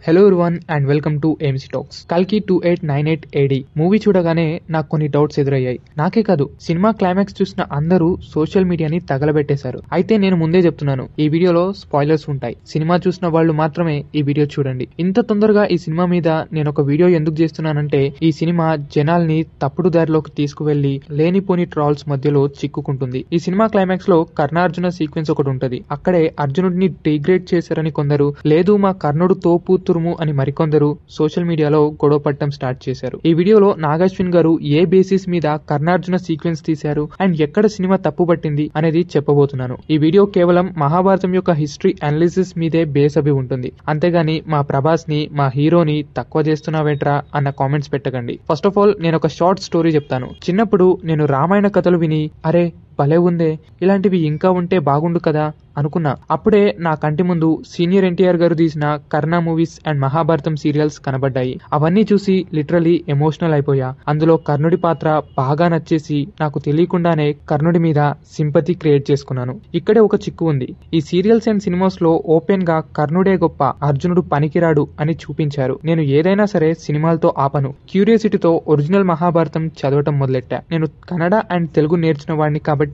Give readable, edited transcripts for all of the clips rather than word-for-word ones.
Hello everyone and welcome to AMC talks. కల్కి 2898 AD movie చూడగానే నాకు కొన్ని డౌట్స్ ఎదురయ్యాయి. నాకే కాదు, సినిమా క్లైమాక్స్ చూసిన అందరూ సోషల్ మీడియాని తగలబెట్టేశారు. అయితే నేను ముందే చెప్తున్నాను, ఈ వీడియోలో స్పాయిలర్స్ ఉంటాయి. సినిమా చూసిన వాళ్ళు మాత్రమే ఈ వీడియో చూడండి. ఇంత తొందరగా ఈ సినిమా మీద నేను ఒక వీడియో ఎందుకు చేస్తున్నానంటే, ఈ సినిమా జనాల్ని తప్పుడు దారిలోకి తీసుకువెళ్లి లేనిపోని ట్రాల్స్ మధ్యలో చిక్కుకుంటుంది. ఈ సినిమా క్లైమాక్స్ లో కర్ణార్జున సీక్వెన్స్ ఒకటి ఉంటది. అక్కడే అర్జునుడిని డిగ్రేడ్ చేశారని కొందరు, లేదు మా కర్ణుడు తోపు తురుము అని మరికొందరు సోషల్ మీడియాలో గొడవ పట్టడం స్టార్ట్ చేశారు. ఈ వీడియోలో నాగాశ్విన్ గారు ఏ బేసిస్ మీద కర్ణార్జున సీక్వెన్స్ తీశారు అండ్ ఎక్కడ సినిమా తప్పు పట్టింది అనేది చెప్పబోతున్నాను. ఈ వీడియో కేవలం మహాభారతం యొక్క హిస్టరీ అనాలిసిస్ మీదే బేస్ అవి ఉంటుంది. అంతేగాని మా ప్రభాస్ ని, మా హీరోని తక్కువ చేస్తున్నావేంట్రా అన్న కామెంట్స్ పెట్టకండి. ఫస్ట్ ఆఫ్ ఆల్ నేను ఒక షార్ట్ స్టోరీ చెప్తాను. చిన్నప్పుడు నేను రామాయణ కథలు విని, అరే భలే ఉందే, ఇలాంటివి ఇంకా ఉంటే బాగుండు కదా అనుకున్నా. అప్పుడే నా కంటి ముందు సీనియర్ ఎన్టీఆర్ గారు తీసిన కర్ణ మూవీస్ అండ్ మహాభారతం సీరియల్స్ కనబడ్డాయి. అవన్నీ చూసి లిటరలీ ఎమోషనల్ అయిపోయా. అందులో కర్ణుడి పాత్ర బాగా నచ్చేసి నాకు తెలియకుండానే కర్ణుడి మీద సింపతి క్రియేట్ చేసుకున్నాను. ఇక్కడే ఒక చిక్కు ఉంది. ఈ సీరియల్స్ అండ్ సినిమాస్ లో ఓపెన్ గా కర్ణుడే గొప్ప, అర్జునుడు పనికిరాడు అని చూపించారు. నేను ఏదైనా సరే సినిమాలతో ఆపను. క్యూరియాసిటీతో ఒరిజినల్ మహాభారతం చదవటం మొదలెట్టా. నేను కన్నడ అండ్ తెలుగు నేర్చిన వాడిని కాబట్టి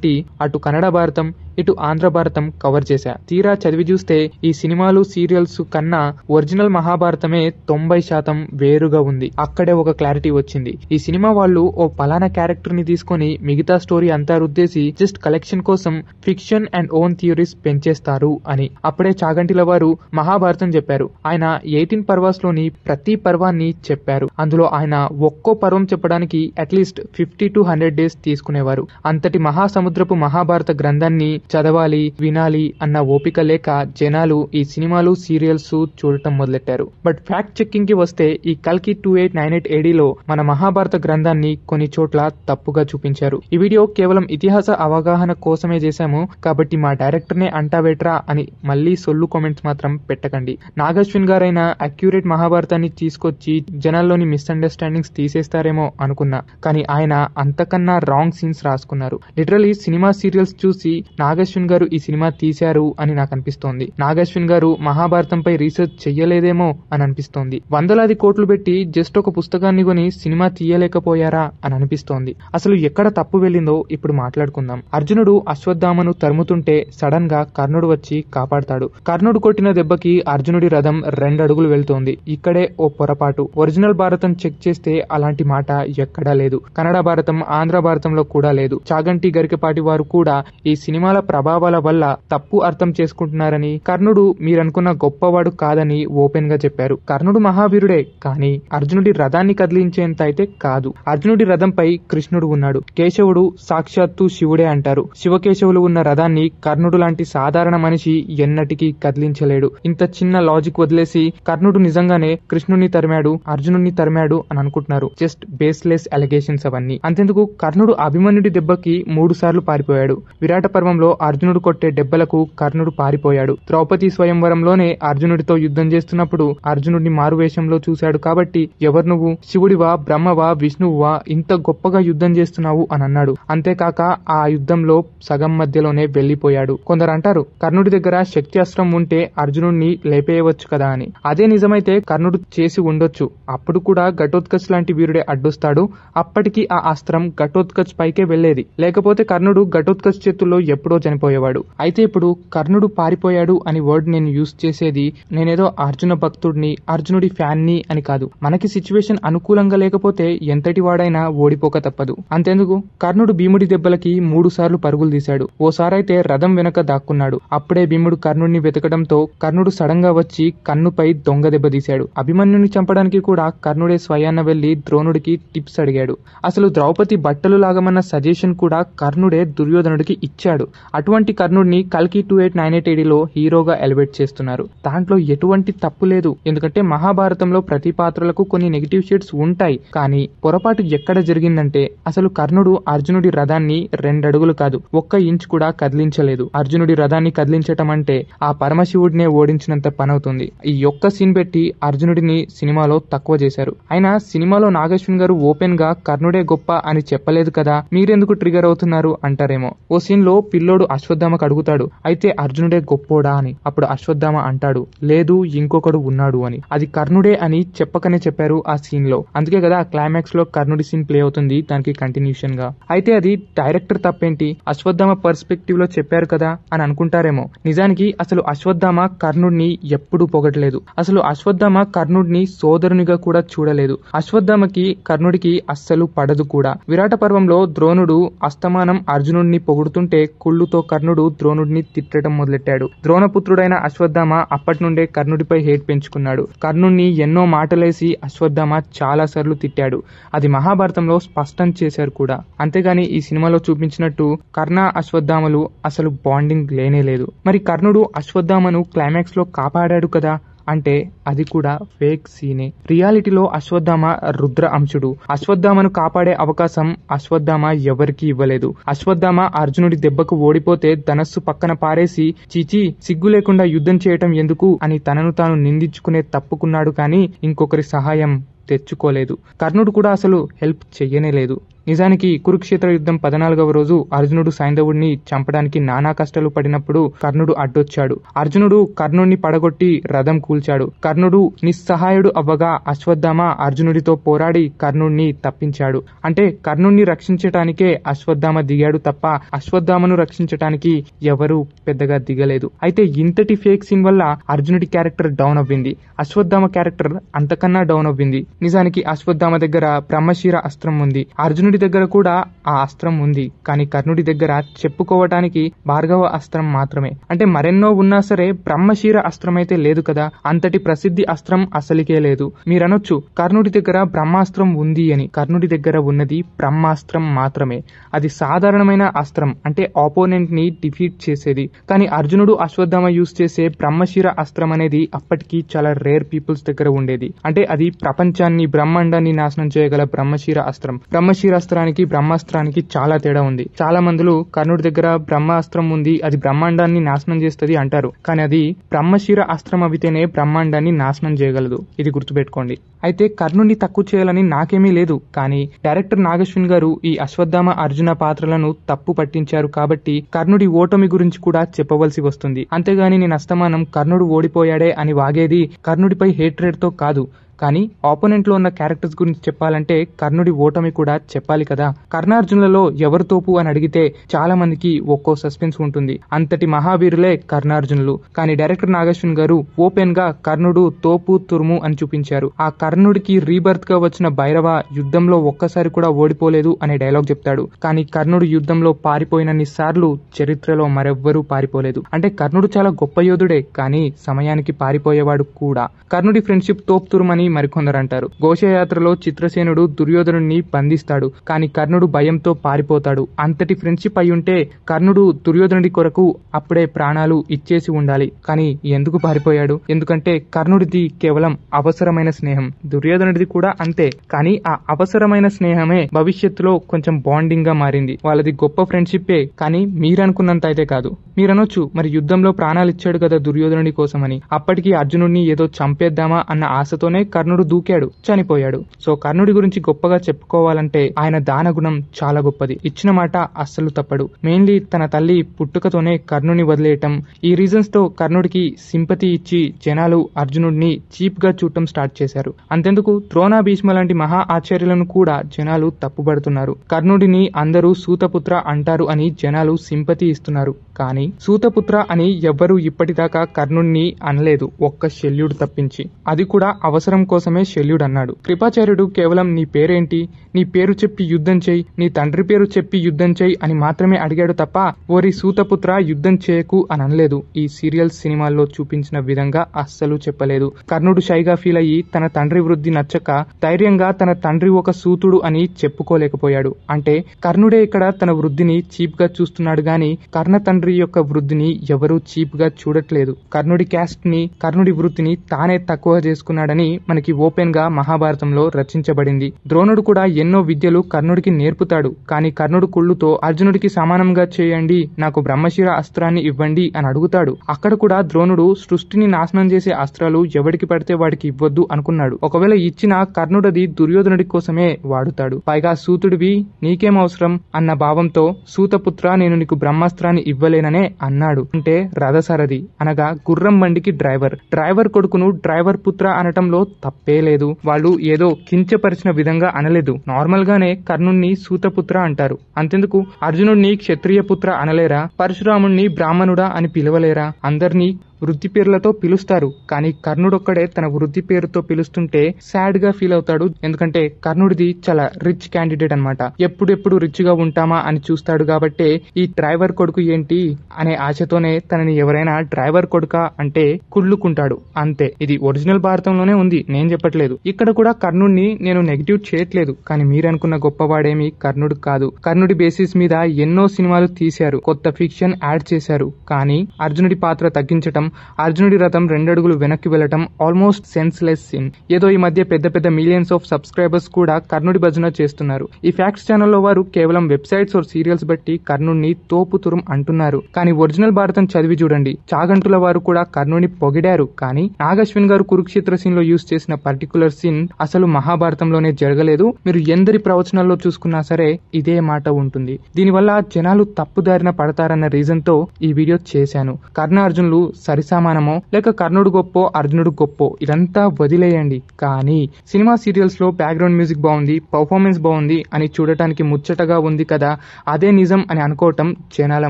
అటు కన్నడ భారతం ఇటు ఆంధ్ర భారతం కవర్ చేశా. తీరా చదివి చూస్తే ఈ సినిమాలు సీరియల్స్ కన్నా ఒరిజినల్ మహాభారతమే 90% వేరుగా ఉంది. అక్కడే ఒక క్లారిటీ వచ్చింది. ఈ సినిమా వాళ్ళు ఓ పలానా క్యారెక్టర్ ని తీసుకొని మిగతా స్టోరీ అంతా రుద్దేసి జస్ట్ కలెక్షన్ కోసం ఫిక్షన్ అండ్ ఓన్ థియరీస్ పెంచేస్తారు అని. అప్పుడే చాగంటిల వారు మహాభారతం చెప్పారు. ఆయన 18 పర్వాస్ లోని ప్రతి పర్వాన్ని చెప్పారు. అందులో ఆయన ఒక్కో పర్వం చెప్పడానికి అట్లీస్ట్ 50 to 100 days తీసుకునేవారు. అంతటి మహాసముద్రపు మహాభారత గ్రంథాన్ని చదవాలి, వినాలి అన్న ఓపిక లేక జనాలు ఈ సినిమాలు సీరియల్స్ చూడటం మొదలెట్టారు. బట్ ఫ్యాక్ట్ చెక్కింగ్ కి వస్తే ఈ కల్కి 2898 AD లో మన మహాభారత గ్రంథాన్ని కొన్ని చోట్ల తప్పుగా చూపించారు. ఈ వీడియో కేవలం ఇతిహాస అవగాహన కోసమే చేశాము కాబట్టి మా డైరెక్టర్ నే అంటావేట్రా అని మళ్ళీ సొల్లు కామెంట్స్ మాత్రం పెట్టకండి. నాగాశ్విన్ గారైనా అక్యూరేట్ మహాభారతాన్ని తీసుకొచ్చి జనాల్లోని మిస్అండర్స్టాండింగ్స్ తీసేస్తారేమో అనుకున్నా. కానీ ఆయన అంతకన్నా రాంగ్ సీన్స్ రాసుకున్నారు. లిటరలీ సినిమా సీరియల్స్ చూసి నాగాశ్విన్ గారు ఈ సినిమా తీశారు అని నాకు అనిపిస్తోంది. నాగాశ్విన్ గారు మహాభారతంపై రీసెర్చ్ చెయ్యలేదేమో అని అనిపిస్తోంది. వందలాది కోట్లు పెట్టి జస్ట్ ఒక పుస్తకాన్ని కొని సినిమా తీయలేకపోయారా అని అనిపిస్తోంది. అసలు ఎక్కడ తప్పు వెళ్ళిందో ఇప్పుడు మాట్లాడుకుందాం. అర్జునుడు అశ్వత్థామను తరుముతుంటే సడన్ గా కర్ణుడు వచ్చి కాపాడతాడు. కర్ణుడు కొట్టిన దెబ్బకి అర్జునుడి రథం 2 అడుగులు వెళ్తోంది. ఇక్కడే ఓ పొరపాటు. ఒరిజినల్ భారతం చెక్ చేస్తే అలాంటి మాట ఎక్కడా లేదు. కన్నడ భారతం, ఆంధ్ర భారతంలో కూడా లేదు. చాగంటి గరికపాటి వారు కూడా ఈ సినిమాల ప్రభావాల వల్ల తప్పు అర్థం చేసుకుంటున్నారని, కర్ణుడు మీరనుకున్న గొప్పవాడు కాదని ఓపెన్ గా చెప్పారు. కర్ణుడు మహావీరుడే, కానీ అర్జునుడి రథాన్ని కదిలించేంత అయితే కాదు. అర్జునుడి రథంపై కృష్ణుడు ఉన్నాడు. కేశవుడు సాక్షాత్తు శివుడే అంటారు. శివకేశవులు ఉన్న రథాన్ని కర్ణుడు లాంటి సాధారణ మనిషి ఎన్నటికీ కదిలించలేడు. ఇంత చిన్న లాజిక్ వదిలేసి కర్ణుడు నిజంగానే కృష్ణుడిని తరిమాడు, అర్జునుడిని తరిమాడు అని అనుకుంటున్నారు. జస్ట్ బేస్లెస్ అలిగేషన్స్ అవన్నీ. అంతెందుకు, కర్ణుడు అభిమన్యుడి దెబ్బకి 3 సార్లు పారిపోయాడు. విరాట పర్వంలో అర్జునుడు కొట్టే దెబ్బలకు కర్ణుడు పారిపోయాడు. ద్రౌపది స్వయంవరంలోనే అర్జునుడితో యుద్ధం చేస్తున్నప్పుడు అర్జునుడిని మారువేషంలో చూశాడు. కాబట్టి ఎవరు నువ్వు, శివుడివా, బ్రహ్మవా, విష్ణువువా, ఇంత గొప్పగా యుద్ధం చేస్తున్నావు అని అన్నాడు. అంతేకాక ఆ యుద్ధంలో సగం మధ్యలోనే వెళ్లిపోయాడు. కొందరు అంటారు కర్ణుడి దగ్గర శక్తి అస్త్రం ఉంటే అర్జునుడిని లేపేయవచ్చు కదా అని. అదే నిజమైతే కర్ణుడు చేసి ఉండొచ్చు. అప్పుడు కూడా ఘటోత్కచ్ లాంటి వీరుడే అడ్డొస్తాడు. అప్పటికి ఆ అస్త్రం ఘటోత్కచ్ పైకే వెళ్లేది. లేకపోతే కర్ణుడు ఘటోత్కచ్ చేతుల్లో ఎప్పుడో చనిపోయేవాడు. అయితే ఇప్పుడు కర్ణుడు పారిపోయాడు అని వర్డ్ నేను యూజ్ చేసేది నేనేదో అర్జున భక్తుడిని, అర్జునుడి ఫ్యాన్ ని అని కాదు. మనకి సిచ్యువేషన్ అనుకూలంగా లేకపోతే ఎంతటి వాడైనా ఓడిపోక తప్పదు. అంతెందుకు, కర్ణుడు భీముడి దెబ్బలకి 3 సార్లు పరుగులు తీశాడు. ఓసారైతే రథం వెనక దాక్కున్నాడు. అప్పుడే భీముడు కర్ణుడిని వెతకడంతో కర్ణుడు సడన్ గా వచ్చి కన్నుపై దొంగ దెబ్బ తీశాడు. అభిమన్యుని చంపడానికి కూడా కర్ణుడే స్వయాన్న వెళ్లి ద్రోణుడికి టిప్స్ అడిగాడు. అసలు ద్రౌపది బట్టలు లాగమన్న సజెషన్ కూడా కర్ణుడే దుర్యోధనుడికి ఇచ్చాడు. అటువంటి కర్ణుడిని కల్కి 2898 AD లో హీరోగా ఎలివేట్ చేస్తున్నారు. దాంట్లో ఎటువంటి తప్పు లేదు. ఎందుకంటే మహాభారతంలో ప్రతి పాత్రలకు కొన్ని నెగిటివ్ షేడ్స్ ఉంటాయి. కానీ పొరపాటు ఎక్కడ జరిగిందంటే, అసలు కర్ణుడు అర్జునుడి రథాన్ని 2 అడుగులు కాదు, 1 ఇంచ్ కూడా కదిలించలేదు. అర్జునుడి రథాన్ని కదిలించటం అంటే ఆ పరమశివుడినే ఓడించినంత పనవుతుంది. ఈ ఒక్క సీన్ పెట్టి అర్జునుడిని సినిమాలో తక్కువ చేశారు. అయినా సినిమాలో నాగాశ్విన్ గారు ఓపెన్ గా కర్ణుడే గొప్ప అని చెప్పలేదు కదా, మీరెందుకు ట్రిగర్ అవుతున్నారు అంటారేమో. ఓ సీన్ లో పిల్లోడు అప్పుడు అశ్వత్థామకు అడుగుతాడు, అయితే అర్జునుడే గొప్పోడా అని. అప్పుడు అశ్వత్థామ అంటాడు, లేదు ఇంకొకడు ఉన్నాడు అని. అది కర్ణుడే అని చెప్పకనే చెప్పారు ఆ సీన్ లో. అందుకే కదా క్లైమాక్స్ లో కర్ణుడి సీన్ ప్లే అవుతుంది దానికి కంటిన్యూషన్ గా. అయితే అది డైరెక్టర్ తప్పేంటి, అశ్వత్థామ పర్స్పెక్టివ్ లో చెప్పారు కదా అని అనుకుంటారేమో. నిజానికి అసలు అశ్వత్థామ కర్ణుడిని ఎప్పుడూ పొగడలేదు. అసలు అశ్వత్థామ కర్ణుడిని సోదరునిగా కూడా చూడలేదు. అశ్వత్థామకి కర్ణుడికి అస్సలు పడదు కూడా. విరాట పర్వంలో ద్రోణుడు అస్తమానం అర్జునుడిని పొగుడుతుంటే కుళ్ళుతో కర్ణుడు ద్రోణుడిని తిట్టడం మొదలెట్టాడు. ద్రోణపుత్రుడైన అశ్వత్థామ అప్పటి నుండే కర్ణుడిపై హేట్ పెంచుకున్నాడు. కర్ణుడిని ఎన్నో మాటలేసి అశ్వత్థామ చాలా సార్లు తిట్టాడు. అది మహాభారతంలో స్పష్టం చేశారు కూడా. అంతేగాని ఈ సినిమాలో చూపించినట్టు కర్ణ అశ్వత్థామలు అసలు బాండింగ్ లేనే లేదు. మరి కర్ణుడు అశ్వత్థామను క్లైమాక్స్ లో కాపాడాడు కదా అంటే అది కూడా ఫేక్ సీనే. రియాలిటీలో అశ్వత్థామ రుద్ర అంశుడు. అశ్వత్థామను కాపాడే అవకాశం అశ్వత్థామ ఎవరికీ ఇవ్వలేదు. అశ్వత్థామ అర్జునుడి దెబ్బకు ఓడిపోతే ధనస్సు పక్కన పారేసి చీచీ సిగ్గు లేకుండా యుద్ధం చేయటం ఎందుకు అని తనను తాను నిందించుకునే తప్పుకున్నాడు కానీ ఇంకొకరి సహాయం తెచ్చుకోలేదు. కర్ణుడు కూడా అసలు హెల్ప్ చెయ్యనే లేదు. నిజానికి కురుక్షేత్ర యుద్ధం 14వ రోజు అర్జునుడు సైంధవుడిని చంపడానికి నానా కష్టాలు పడినప్పుడు కర్ణుడు అడ్డొచ్చాడు. అర్జునుడు కర్ణుడిని పడగొట్టి రథం కూల్చాడు. కర్ణుడు నిస్సహాయుడు అవ్వగా అశ్వత్థామ అర్జునుడితో పోరాడి కర్ణుడిని తప్పించాడు. అంటే కర్ణుడిని రక్షించటానికే అశ్వత్థామ దిగాడు తప్ప అశ్వత్థామను రక్షించటానికి ఎవరూ పెద్దగా దిగలేదు. అయితే ఇంతటి ఫేక్ సీన్ వల్ల అర్జునుడి క్యారెక్టర్ డౌన్ అవ్వింది. అశ్వత్థామ క్యారెక్టర్ అంతకన్నా డౌన్ అవ్వింది. నిజానికి అశ్వత్థామ దగ్గర బ్రహ్మశిర అస్త్రం ఉంది. అర్జునుడి దగ్గర కూడా ఆ అస్త్రం ఉంది. కానీ కర్ణుడి దగ్గర చెప్పుకోవటానికి భార్గవ అస్త్రం మాత్రమే. అంటే మరెన్నో ఉన్నా సరే బ్రహ్మశిర అస్త్రం అయితే లేదు కదా. అంతటి ప్రసిద్ధి అస్త్రం అసలుకే లేదు. మీరనొచ్చు కర్ణుడి దగ్గర బ్రహ్మాస్త్రం ఉంది అని. కర్ణుడి దగ్గర ఉన్నది బ్రహ్మాస్త్రం మాత్రమే. అది సాధారణమైన అస్త్రం, అంటే ఆపోనెంట్ ని డిఫీట్ చేసేది. కానీ అర్జునుడు అశ్వత్థామ యూజ్ చేసే బ్రహ్మశిర అస్త్రం అనేది అప్పటికి చాలా రేర్ పీపుల్స్ దగ్గర ఉండేది. అంటే అది ప్రపంచాన్ని బ్రహ్మాండాన్ని నాశనం చేయగల బ్రహ్మశిర అస్త్రం. బ్రహ్మశిర అస్త్రానికి బ్రహ్మాస్త్రానికి చాలా తేడా ఉంది. చాలా మందులు కర్ణుడి దగ్గర బ్రహ్మాస్త్రం ఉంది, అది బ్రహ్మాండాన్ని నాశనం చేస్తుంది అంటారు. కానీ అది బ్రహ్మశిర అస్త్రం అవితేనే బ్రహ్మాండాన్ని నాశనం చేయగలదు. ఇది గుర్తుపెట్టుకోండి. అయితే కర్ణుడిని తక్కువ చేయాలని నాకేమీ లేదు. కానీ డైరెక్టర్ నాగశ్విన్ గారు ఈ అశ్వత్థామ అర్జున పాత్రలను తప్పు పట్టించారు కాబట్టి కర్ణుడి ఓటమి గురించి కూడా చెప్పవలసి వస్తుంది. అంతేగాని నేను అస్తమానం కర్ణుడు ఓడిపోయాడే అని వాగేది కర్ణుడిపై హేట్రేడ్ తో కాదు. కానీ ఆపోనెంట్ లో ఉన్న క్యారెక్టర్స్ గురించి చెప్పాలంటే కర్ణుడి ఓటమి కూడా చెప్పాలి కదా. కర్ణార్జునులలో ఎవరు తోపు అని అడిగితే చాలా మందికి ఒక్కో సస్పెన్స్ ఉంటుంది. అంతటి మహావీరులే కర్ణార్జునులు. కానీ డైరెక్టర్ నాగశ్విన్ గారు ఓపెన్ గా కర్ణుడు తోపు తురుము అని చూపించారు. ఆ కర్ణుడికి రీబర్త్ గా వచ్చిన భైరవ యుద్ధంలో ఒక్కసారి కూడా ఓడిపోలేదు అనే డైలాగ్ చెప్తాడు. కానీ కర్ణుడు యుద్ధంలో పారిపోయినన్ని సార్లు చరిత్రలో మరెవ్వరూ పారిపోలేదు. అంటే కర్ణుడు చాలా గొప్ప యోధుడే, కానీ సమయానికి పారిపోయేవాడు కూడా. కర్ణుడి ఫ్రెండ్షిప్ తోపు తురుమని మరికొందరు అంటారు. ఘోషయాత్రలో చిత్రసేనుడు దుర్యోధనుడిని బంధిస్తాడు, కానీ కర్ణుడు భయంతో పారిపోతాడు. అంతటి ఫ్రెండ్షిప్ అయ్యుంటే కర్ణుడు దుర్యోధనుడి కొరకు అప్పుడే ప్రాణాలు ఇచ్చేసి ఉండాలి. కానీ ఎందుకు పారిపోయాడు? ఎందుకంటే కర్ణుడిది కేవలం అవసరమైన స్నేహం, దుర్యోధనుడిది కూడా అంతే. కానీ ఆ అవసరమైన స్నేహమే భవిష్యత్తులో కొంచెం బాండింగ్ గా మారింది. వాళ్ళది గొప్ప ఫ్రెండ్షిప్పే, కానీ మీరనుకున్నంత అయితే కాదు. మీరనొచ్చు మరి యుద్ధంలో ప్రాణాలు ఇచ్చాడు కదా దుర్యోధనుడి కోసమని. అప్పటికి అర్జునుడిని ఏదో చంపేద్దామా అన్న ఆశతోనే కర్ణుడు దూకాడు, చనిపోయాడు. సో కర్ణుడి గురించి గొప్పగా చెప్పుకోవాలంటే ఆయన దాన గుణం చాలా గొప్పది. ఇచ్చిన మాట అస్సలు తప్పడు. మెయిన్లీ తన తల్లి పుట్టుకతోనే కర్ణుని వదిలేయటం, ఈ రీజన్స్ తో కర్ణుడికి సింపతి ఇచ్చి జనాలు అర్జునుడిని చీప్ గా చూడటం స్టార్ట్ చేశారు. అంతెందుకు ద్రోణ భీష్మ లాంటి మహా ఆచార్యులను కూడా జనాలు తప్పుపడుతున్నారు. కర్ణుడిని అందరూ సూతపుత్ర అంటారు అని జనాలు సింపతి ఇస్తున్నారు. కానీ సూతపుత్ర అని ఎవ్వరూ ఇప్పటిదాకా కర్ణుడిని అనలేదు, ఒక్క శల్యుడు తప్పించి. అది కూడా అవసరం కోసమే శల్యుడు అన్నాడు. కృపాచార్యుడు కేవలం నీ పేరేంటి, నీ పేరు చెప్పి యుద్ధం చేయి, నీ తండ్రి పేరు చెప్పి యుద్ధం చేయి అని మాత్రమే అడిగాడు తప్ప ఓరి సూతపుత్ర యుద్ధం చేయకు అని అనలేదు. ఈ సీరియల్ సినిమాల్లో చూపించిన విధంగా అస్సలు చెప్పలేదు. కర్ణుడు షైగా ఫీల్ అయ్యి తన తండ్రి వృద్ధి నచ్చక ధైర్యంగా తన తండ్రి ఒక సూతుడు అని చెప్పుకోలేకపోయాడు. అంటే కర్ణుడే ఇక్కడ తన వృద్ధిని చీప్ గా చూస్తున్నాడు గాని కర్ణ తండ్రి యొక్క వృద్ధిని ఎవరూ చీప్ గా చూడట్లేదు. కర్ణుడి క్యాస్ట్ ని, కర్ణుడి వృత్తిని తానే తక్కువ చేసుకున్నాడని మనకి ఓపెన్ గా మహాభారతంలో రచించబడింది. ద్రోణుడు కూడా ఎన్నో విద్యలు కర్ణుడికి నేర్పుతాడు. కానీ కర్ణుడు కుళ్ళుతో అర్జునుడికి సమానంగా చేయండి, నాకు బ్రహ్మశిర అస్త్రాన్ని ఇవ్వండి అని అడుగుతాడు. అక్కడ కూడా ద్రోణుడు సృష్టిని నాశనం చేసే అస్త్రాలు ఎవడికి పడితే వాడికి ఇవ్వద్దు అనుకున్నాడు. ఒకవేళ ఇచ్చినా కర్ణుడది దుర్యోధనుడి కోసమే వాడుతాడు. పైగా సూతుడివి నీకేం అవసరం అన్న భావంతో సూతపుత్ర నేను నీకు బ్రహ్మాస్త్రాన్ని ఇవ్వలేదు పిలవలేననే అన్నాడు. అంటే రథసారథి అనగా గుర్రం బండికి డ్రైవర్ కొడుకును డ్రైవర్ పుత్ర అనటంలో తప్పే లేదు. వాళ్ళు ఏదో కించపరిచిన విధంగా అనలేదు. నార్మల్ గానే కర్ణుణ్ణి సూతపుత్ర అంటారు. అంతెందుకు అర్జునుడిని క్షత్రియ పుత్ర అనలేరా? పరశురాముణ్ణి బ్రాహ్మణుడా అని పిలవలేరా? అందరినీ వృత్తి పేర్లతో పిలుస్తారు. కానీ కర్ణుడొక్కడే తన వృత్తి పేరుతో పిలుస్తుంటే సాడ్ గా ఫీల్ అవుతాడు. ఎందుకంటే కర్ణుడిది చాలా రిచ్ క్యాండిడేట్ అన్నమాట. ఎప్పుడెప్పుడు రిచ్ గా ఉంటామా అని చూస్తాడు. కాబట్టి ఈ డ్రైవర్ కొడుకు ఏంటి అనే ఆశతోనే తనని ఎవరైనా డ్రైవర్ కొడుక అంటే కుళ్ళుకుంటాడు. అంతే. ఇది ఒరిజినల్ భారతంలోనే ఉంది, నేను చెప్పట్లేదు. ఇక్కడ కూడా కర్ణుడిని నేను నెగిటివ్ చేయట్లేదు. కానీ మీరనుకున్న గొప్పవాడేమి కర్ణుడు కాదు. కర్ణుడి బేసిస్ మీద ఎన్నో సినిమాలు తీశారు, కొత్త ఫిక్షన్ యాడ్ చేశారు. కానీ అర్జునుడి పాత్ర తగ్గించటం, అర్జునుడి రథం 2 అడుగులు వెనక్కి వెళ్లటం ఆల్మోస్ట్ సెన్స్లెస్ సీన్. ఏదో ఈ మధ్య పెద్ద మిలియన్స్ ఆఫ్ సబ్స్క్రైబర్స్ కూడా కర్ణుడి భజన చేస్తున్నారు. ఈ ఫ్యాక్ట్స్ ఛానల్లో వారు కేవలం వెబ్సైట్స్ ఆర్ సీరియల్స్ బట్టి కర్ణుడిని తోపుతురం అంటున్నారు. కానీ ఒరిజినల్ భారతం చదివి చూడండి. చాగంటుల వారు కూడా కర్ణుడిని పొగిడారు. కానీ నాగశ్విన్ గారు కురుక్షేత్ర సీన్ లో యూజ్ చేసిన పర్టికులర్ సీన్ అసలు మహాభారతంలోనే జరగలేదు. మీరు ఎందరి ప్రవచనాల్లో చూసుకున్నా సరే ఇదే మాట ఉంటుంది. దీనివల్ల జనాలు తప్పుదారిన పడతారన్న రీజన్ తో ఈ వీడియో చేశాను. కర్ణ అర్జునులు సరిసమానమో లేక కర్ణుడు గొప్పో అర్జునుడు గొప్పో ఇదంతా వదిలేయండి. కానీ సినిమా సీరియల్స్ లో బ్యాక్గ్రౌండ్ మ్యూజిక్ బాగుంది, పర్ఫార్మెన్స్ బాగుంది అని చూడటానికి ముచ్చటగా ఉంది కదా, అదే నిజం అని అనుకోవటం జనాల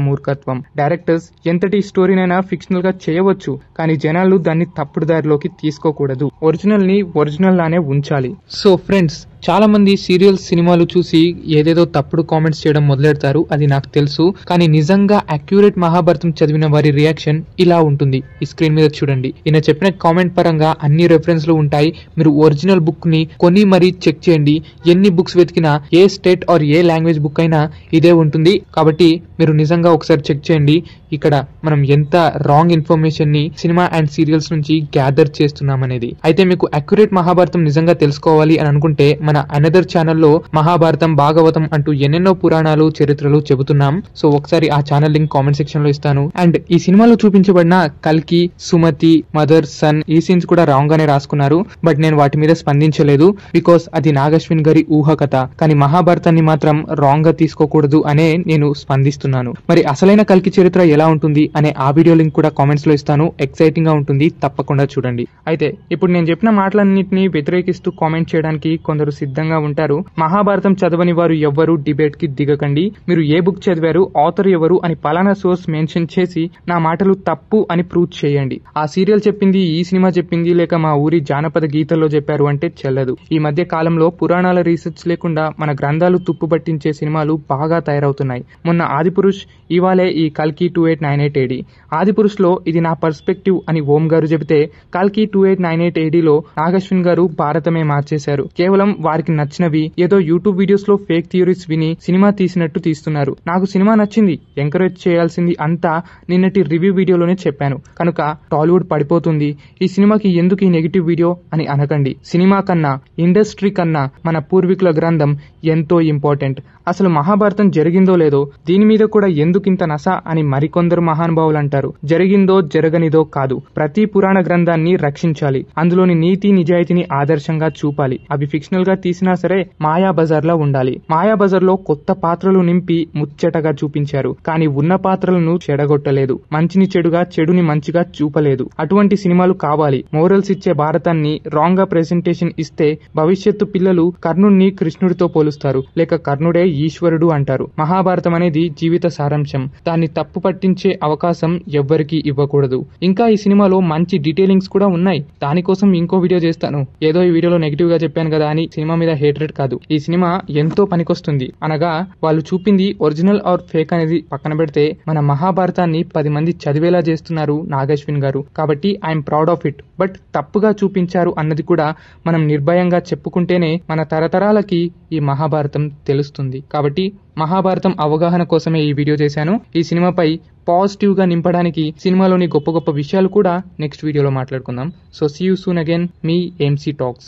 మూర్ఖత్వం. డైరెక్టర్స్ ఎంతటి స్టోరీనైనా ఫిక్షనల్ గా చేయవచ్చు, కానీ జనాలు దాన్ని తప్పుడు దారిలోకి తీసుకోకూడదు. ఒరిజినల్ ని ఒరిజినల్ లానే ఉంచాలి. సో ఫ్రెండ్స్, చాలా మంది సీరియల్స్ సినిమాలు చూసి ఏదేదో తప్పుడు కామెంట్స్ చేయడం మొదలెడతారు. అది నాకు తెలుసు. కానీ నిజంగా అక్యూరేట్ మహాభారతం చదివిన వారి రియాక్షన్ ఇలా ఉంటుంది. ఈ స్క్రీన్ మీద చూడండి. ఈయన చెప్పిన కామెంట్ పరంగా అన్ని రెఫరెన్స్ లు ఉంటాయి. మీరు ఒరిజినల్ బుక్ ని కొని మరీ చెక్ చేయండి. ఎన్ని బుక్స్ వెతికినా ఏ స్టేట్ ఆర్ ఏ లాంగ్వేజ్ బుక్ అయినా ఇదే ఉంటుంది. కాబట్టి మీరు నిజంగా ఒకసారి చెక్ చేయండి. ఇక్కడ మనం ఎంత రాంగ్ ఇన్ఫర్మేషన్ ని సినిమా అండ్ సీరియల్స్ నుంచి గ్యాదర్ చేస్తున్నాం అనేది. అయితే మీకు అక్యురేట్ మహాభారతం నిజంగా తెలుసుకోవాలి అని అనుకుంటే మన అనదర్ ఛానల్లో మహాభారతం, భాగవతం అంటూ ఎన్నెన్నో పురాణాలు, చరిత్రలు చెబుతున్నాం. సో ఒకసారి ఆ ఛానల్ లింక్ కామెంట్ సెక్షన్ లో ఇస్తాను. అండ్ ఈ సినిమాలో చూపించబడిన కల్కి, సుమతి, మదర్, సన్ ఈ సీన్స్ కూడా రాంగ్ గానే రాసుకున్నారు. బట్ నేను వాటి మీద స్పందించలేదు. బికాస్ అది నాగశ్విన్ గారి ఊహ కథ. కానీ మహాభారతాన్ని మాత్రం రాంగ్ గా తీసుకోకూడదు అనే నేను స్పందిస్తున్నాను. మరి అసలైన కల్కి చరిత్ర ఎలా ఉంటుంది అనే ఆ వీడియో లింక్ కూడా కామెంట్స్ లో ఇస్తాను. ఎక్సైటింగ్ గా ఉంటుంది, తప్పకుండా చూడండి. అయితే ఇప్పుడు నేను చెప్పిన మాటలన్నింటినీ వ్యతిరేకిస్తూ కామెంట్ చేయడానికి కొందరు సిద్ధంగా ఉంటారు. మహాభారతం చదవని వారు ఎవ్వరూ డిబేట్ కి దిగకండి. మీరు ఏ బుక్ చదివారు, ఆథర్ ఎవరు అని పలానా సోర్స్ మెన్షన్ చేసి నా మాటలు తప్పు అని ప్రూవ్ చేయండి. ఆ సీరియల్ చెప్పింది, ఈ సినిమా చెప్పింది, లేక మా ఊరి జానపద గీతల్లో చెప్పారు అంటే చెల్లదు. ఈ మధ్య కాలంలో పురాణాల రీసెర్చ్ లేకుండా మన గ్రంథాలు తుప్పు పట్టించే సినిమాలు బాగా తయారవుతున్నాయి. మొన్న ఆదిపురుష్, ఇవాళే ఈ కల్కి 2898 AD. ఆదిపురుష్ లో ఇది నా పర్స్పెక్టివ్ అని ఓం గారు చెబితే, కల్కి 2898 AD లో నాగశ్విన్ గారు భారతమే మార్చేశారు. కేవలం వారికి నచ్చినవి ఏదో యూట్యూబ్ వీడియోస్ లో ఫేక్ థియరీస్ విని సినిమా తీసినట్టు తీస్తున్నారు. నాకు సినిమా నచ్చింది, ఎంకరేజ్ చేయాల్సింది అంతా నిన్నటి రివ్యూ వీడియోలోనే చెప్పాను. కనుక టాలీవుడ్ పడిపోతుంది, ఈ సినిమాకి ఎందుకు ఈ నెగిటివ్ వీడియో అని అనకండి. సినిమా కన్నా, ఇండస్ట్రీ కన్నా మన పూర్వీకుల గ్రంథం ఎంతో ఇంపార్టెంట్. అసలు మహాభారతం జరిగిందో లేదో దీని మీద కూడా ఎందుకింత నస అని మరికొందరు మహానుభావులు అంటారు. జరిగిందో జరగనిదో కాదు, ప్రతి పురాణ గ్రంథాన్ని రక్షించాలి. అందులోని నీతి నిజాయితీని ఆదర్శంగా చూపాలి. అవి ఫిక్షనల్ గా తీసినా సరే మాయా బజార్ లా ఉండాలి. మాయా బజార్ లో కొత్త పాత్రలు నింపి ముచ్చటగా చూపించారు. కానీ ఉన్న పాత్రలను చెడగొట్టలేదు. మంచిని చెడుగా, చెడుని మంచిగా చూపలేదు. అటువంటి సినిమాలు కావాలి. మోరల్స్ ఇచ్చే భారతాన్ని రాంగ్ గా ప్రెజెంటేషన్ ఇస్తే భవిష్యత్తు పిల్లలు కర్ణుడిని కృష్ణుడితో పోలుస్తారు, లేక కర్ణుడే ఈశ్వరుడు అంటారు. మహాభారతం అనేది జీవిత సారాంశం. దాన్ని తప్పు పట్టించే అవకాశం ఎవ్వరికీ ఇవ్వకూడదు. ఇంకా ఈ సినిమాలో మంచి డీటెయిలింగ్స్ కూడా ఉన్నాయి. దానికోసం ఇంకో వీడియో చేస్తాను. ఏదో ఈ వీడియోలో నెగిటివ్ గా చెప్పాను కదా అని సినిమా మీద హేట్రేట్ కాదు. ఈ సినిమా ఎంతో పనికొస్తుంది. అనగా వాళ్ళు చూపింది ఒరిజినల్ ఆర్ ఫేక్ అనేది పక్కన పెడితే మన మహాభారతాన్ని 10 మంది చదివేలా చేస్తున్నారు నాగశ్విన్ గారు. కాబట్టి I'm proud of it. But తప్పుగా చూపించారు అన్నది కూడా మనం నిర్భయంగా చెప్పుకుంటేనే మన తరతరాలకి ఈ మహాభారతం తెలుస్తుంది. కాబట్టి మహాభారతం అవగాహన కోసమే ఈ వీడియో చేశాను. ఈ సినిమాపై పాజిటివ్ గా నింపడానికి సినిమాలోని గొప్ప గొప్ప విషయాలు కూడా నెక్స్ట్ వీడియోలో మాట్లాడుకుందాం. So see you soon again. మీ MC Talks.